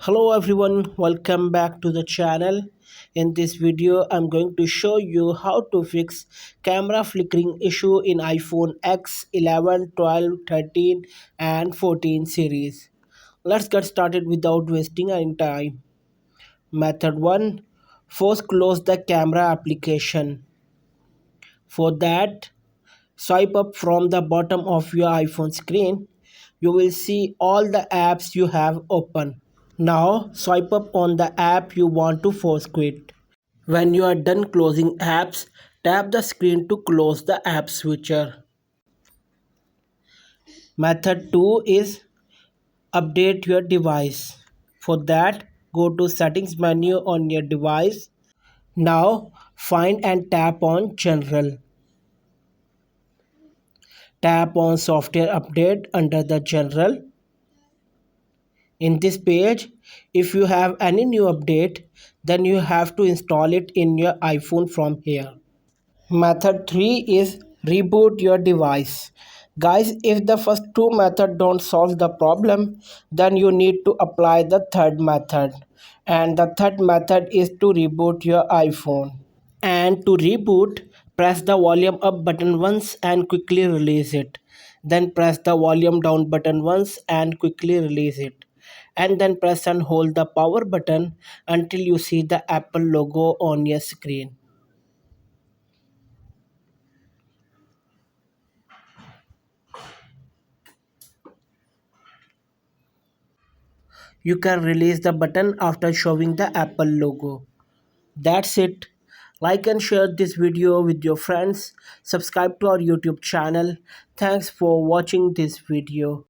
Hello everyone, welcome back to the channel. In this video, I'm going to show you how to fix camera flickering issue in iPhone X 11, 12, 13 and 14 series. Let's get started without wasting any time. Method 1. First close the camera application. For that, swipe up from the bottom of your iPhone screen. You will see all the apps you have open. Now swipe up on the app you want to force quit. When you are done closing apps, tap the screen to close the app switcher. Method 2 is update your device. For that, go to settings menu on your device. Now find and tap on general. Tap on software update under the general. In this page, if you have any new update, then you have to install it in your iPhone from here. Method 3 is reboot your device. Guys, if the first two methods don't solve the problem, then you need to apply the third method. And the third method is to reboot your iPhone. And to reboot, press the volume up button once and quickly release it. Then press the volume down button once and quickly release it. And then press and hold the power button until you see the Apple logo on your screen. You can release the button after showing the Apple logo. That's it. Like and share this video with your friends. Subscribe to our YouTube channel. Thanks for watching this video.